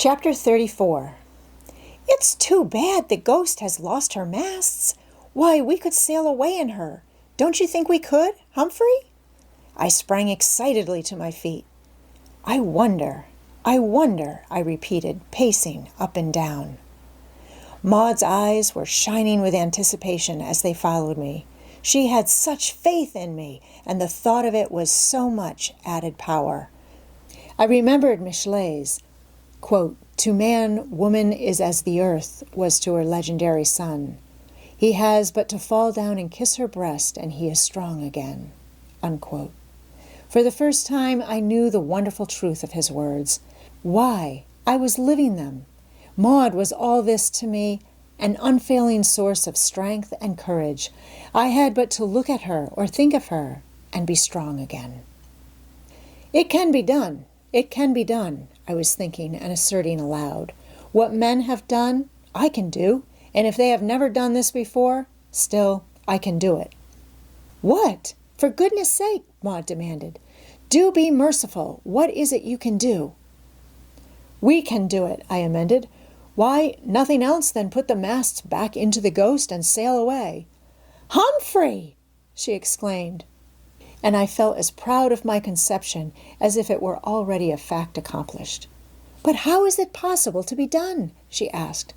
Chapter 34. It's too bad the Ghost has lost her masts. Why, we could sail away in her. Don't you think we could, Humphrey? I sprang excitedly to my feet. I wonder, I repeated, pacing up and down. Maud's eyes were shining with anticipation as they followed me. She had such faith in me, and the thought of it was so much added power. I remembered Michelet's, quote, "To man, woman is as the earth was to her legendary son. He has but to fall down and kiss her breast, and he is strong again," unquote. For the first time, I knew the wonderful truth of his words. Why? I was living them. Maud was all this to me, an unfailing source of strength and courage. I had but to look at her or think of her and be strong again. It can be done. It can be done, I was thinking and asserting aloud. What men have done, I can do, and if they have never done this before, still, I can do it. What? For goodness sake, Maud demanded. Do be merciful. What is it you can do? We can do it, I amended. Why, nothing else than put the masts back into the Ghost and sail away. Humphrey! She exclaimed. And I felt as proud of my conception as if it were already a fact accomplished. But how is it possible to be done? She asked.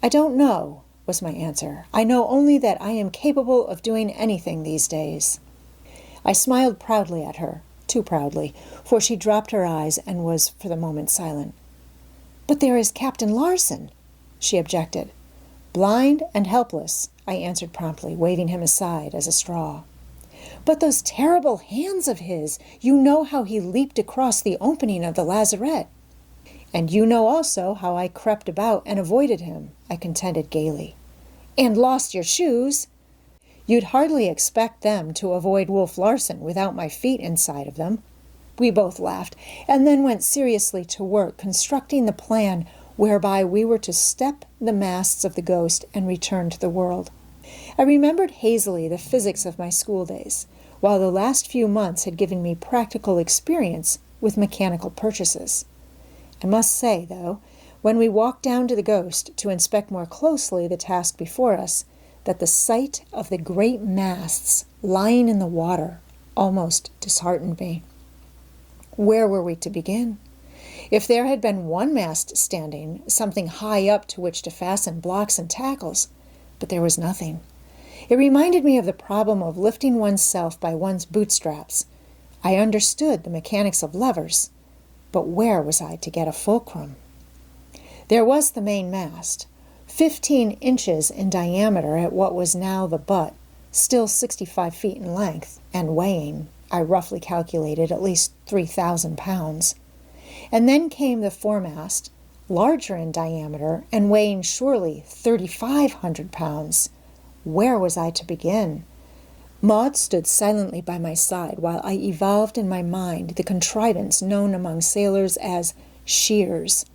I don't know, was my answer. I know only that I am capable of doing anything these days. I smiled proudly at her, too proudly, for she dropped her eyes and was for the moment silent. But there is Captain Larson, she objected. Blind and helpless, I answered promptly, waving him aside as a straw. But those terrible hands of his, you know how he leaped across the opening of the lazarette. And you know also how I crept about and avoided him, I contended gaily. And lost your shoes. You'd hardly expect them to avoid Wolf Larson without my feet inside of them. We both laughed, and then went seriously to work constructing the plan whereby we were to step the masts of the Ghost and return to the world. I remembered hazily the physics of my school days, while the last few months had given me practical experience with mechanical purchases. I must say, though, when we walked down to the Ghost to inspect more closely the task before us, that the sight of the great masts lying in the water almost disheartened me. Where were we to begin? If there had been one mast standing, something high up to which to fasten blocks and tackles, but there was nothing. It reminded me of the problem of lifting oneself by one's bootstraps. I understood the mechanics of levers, but where was I to get a fulcrum? There was the main mast, 15 inches in diameter at what was now the butt, still 65 feet in length, and weighing, I roughly calculated, at least 3,000 pounds. And then came the foremast, larger in diameter and weighing surely 3,500 pounds. Where was I to begin? Maud stood silently by my side while I evolved in my mind the contrivance known among sailors as shears.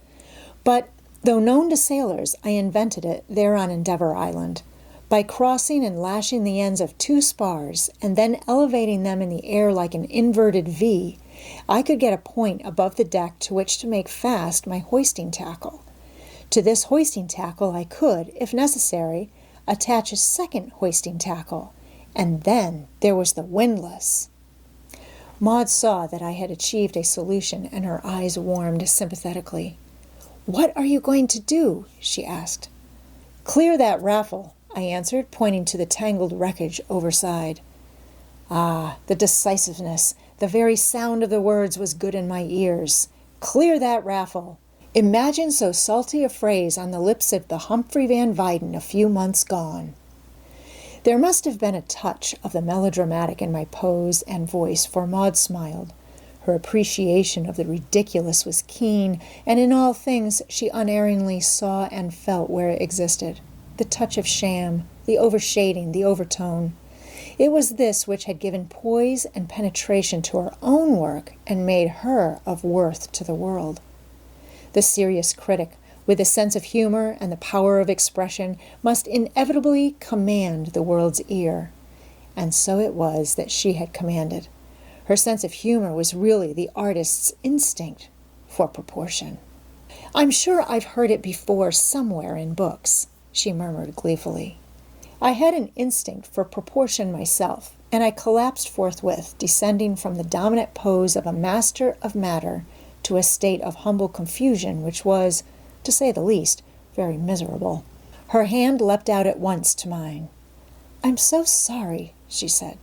But, though known to sailors, I invented it there on Endeavour Island. By crossing and lashing the ends of 2 spars and then elevating them in the air like an inverted V, I could get a point above the deck to which to make fast my hoisting tackle. To this hoisting tackle I could, if necessary, attach a second hoisting tackle, and then there was the windlass. Maud saw that I had achieved a solution, and her eyes warmed sympathetically. What are you going to do? She asked. Clear that raffle, I answered, pointing to the tangled wreckage overside. Ah, the decisiveness, the very sound of the words was good in my ears. Clear that raffle. Imagine so salty a phrase on the lips of the Humphrey Van Weyden a few months gone. There must have been a touch of the melodramatic in my pose and voice, for Maud smiled. Her appreciation of the ridiculous was keen, and in all things she unerringly saw and felt where it existed. The touch of sham, the overshading, the overtone. It was this which had given poise and penetration to her own work and made her of worth to the world. The serious critic, with a sense of humor and the power of expression, must inevitably command the world's ear. And so it was that she had commanded. Her sense of humor was really the artist's instinct for proportion. I'm sure I've heard it before somewhere in books, she murmured gleefully. I had an instinct for proportion myself, and I collapsed forthwith, descending from the dominant pose of a master of matter to a state of humble confusion which was, to say the least, very miserable. Her hand leapt out at once to mine. "I'm so sorry," she said.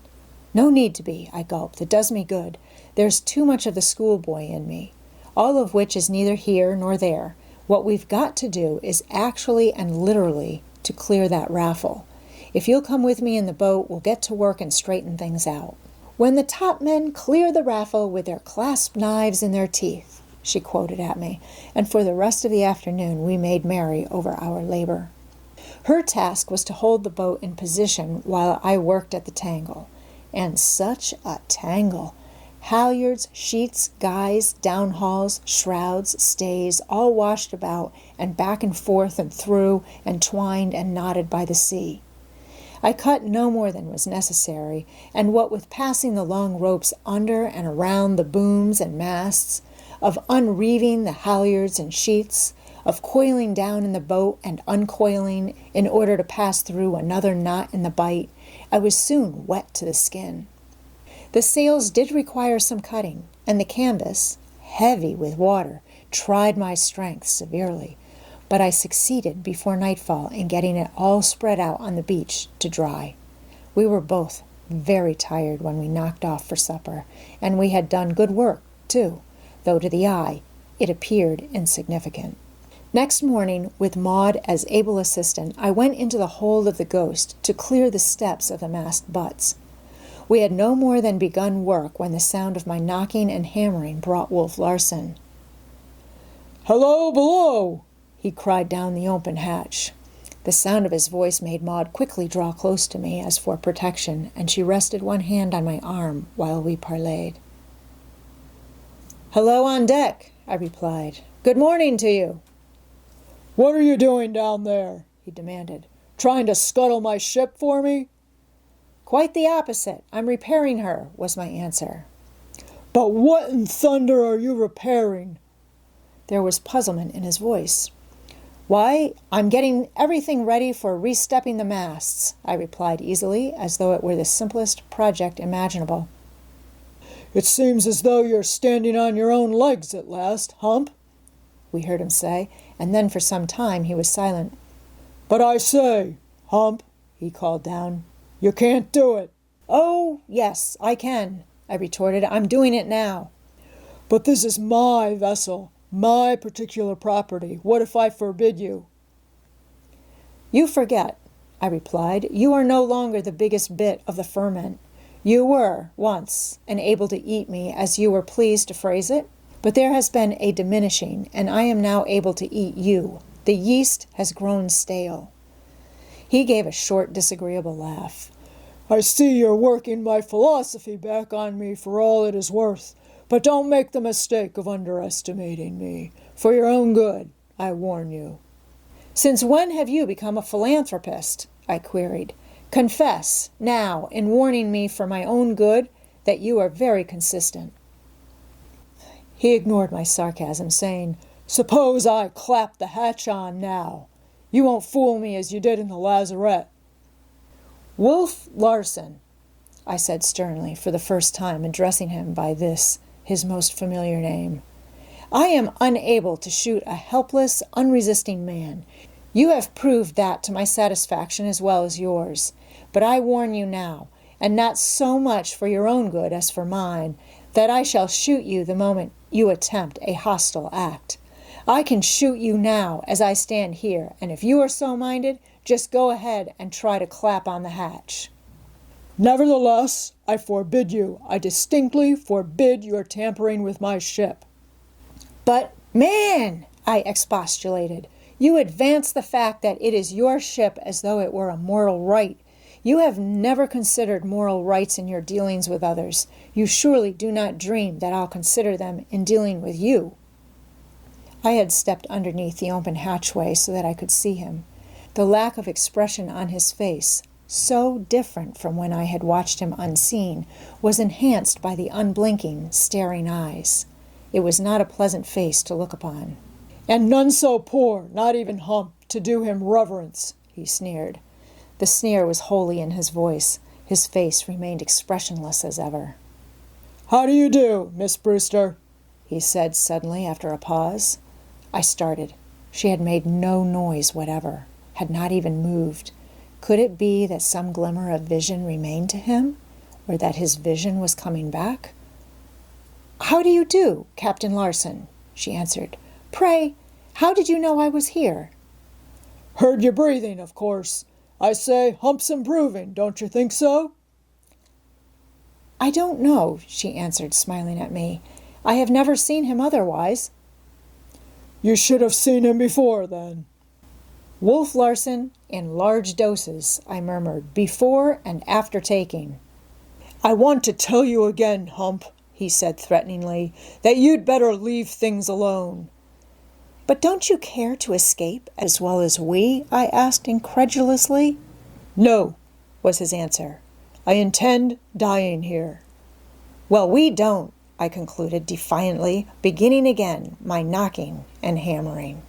"No need to be," I gulped. "It does me good. There's too much of the schoolboy in me. All of which is neither here nor there. What we've got to do is actually and literally to clear that raffle. If you'll come with me in the boat, we'll get to work and straighten things out." "When the top men clear the raffle with their clasp knives in their teeth," she quoted at me, and for the rest of the afternoon we made merry over our labor. Her task was to hold the boat in position while I worked at the tangle. And such a tangle! Halyards, sheets, guys, downhauls, shrouds, stays, all washed about and back and forth and through and twined and knotted by the sea. I cut no more than was necessary, and what with passing the long ropes under and around the booms and masts, of unreeving the halyards and sheets, of coiling down in the boat and uncoiling in order to pass through another knot in the bight, I was soon wet to the skin. The sails did require some cutting, and the canvas, heavy with water, tried my strength severely, but I succeeded before nightfall in getting it all spread out on the beach to dry. We were both very tired when we knocked off for supper, and we had done good work, too, though to the eye it appeared insignificant. Next morning, with Maud as able assistant, I went into the hold of the Ghost to clear the steps of the mast butts. We had no more than begun work when the sound of my knocking and hammering brought Wolf Larson. "Hello below!" he cried down the open hatch. The sound of his voice made Maud quickly draw close to me as for protection, and she rested one hand on my arm while we parleyed. "Hello on deck," I replied. "Good morning to you." "What are you doing down there?" he demanded. "Trying to scuttle my ship for me?" "Quite the opposite. I'm repairing her," was my answer. "But what in thunder are you repairing?" There was puzzlement in his voice. "Why, I'm getting everything ready for re-stepping the masts," I replied easily, as though it were the simplest project imaginable. "It seems as though you're standing on your own legs at last, Hump," we heard him say, and then for some time he was silent. "But I say, Hump," he called down, "you can't do it." "Oh, yes, I can," I retorted. "I'm doing it now." "But this is my vessel, my particular property. What if I forbid you?" "You forget," I replied. "You are no longer the biggest bit of the ferment. You were, once, and able to eat me, as you were pleased to phrase it. But there has been a diminishing, and I am now able to eat you. The yeast has grown stale." He gave a short, disagreeable laugh. "I see you're working my philosophy back on me for all it is worth, but don't make the mistake of underestimating me. For your own good, I warn you." "Since when have you become a philanthropist?" I queried. "Confess, now, in warning me for my own good, that you are very consistent." He ignored my sarcasm, saying, "Suppose I clap the hatch on now. You won't fool me as you did in the lazarette." "Wolf Larson," I said sternly, for the first time addressing him by this, his most familiar name, "I am unable to shoot a helpless, unresisting man. You have proved that to my satisfaction as well as yours. But I warn you now, and not so much for your own good as for mine, that I shall shoot you the moment you attempt a hostile act. I can shoot you now as I stand here, and if you are so minded, just go ahead and try to clap on the hatch." "Nevertheless, I forbid you. I distinctly forbid your tampering with my ship." "But, man," I expostulated, "you advance the fact that it is your ship as though it were a moral right. You have never considered moral rights in your dealings with others. You surely do not dream that I'll consider them in dealing with you." I had stepped underneath the open hatchway so that I could see him. The lack of expression on his face, so different from when I had watched him unseen, was enhanced by the unblinking, staring eyes. It was not a pleasant face to look upon. And none so poor, not even Hump, to do him reverence, he sneered. The sneer was wholly in his voice. His face remained expressionless as ever. How do you do, Miss Brewster? He said suddenly after a pause. I started. She had made no noise whatever, had not even moved. Could it be that some glimmer of vision remained to him, or that his vision was coming back? How do you do, Captain Larson? She answered. Pray, how did you know I was here? Heard you breathing, of course. I say, Hump's improving, don't you think so? I don't know, she answered, smiling at me. I have never seen him otherwise. You should have seen him before, then. Wolf Larson, in large doses, I murmured, before and after taking. I want to tell you again, Hump, he said threateningly, that you'd better leave things alone. But don't you care to escape as well as we? I asked incredulously. No, was his answer. I intend dying here. Well, we don't, I concluded defiantly, beginning again my knocking and hammering.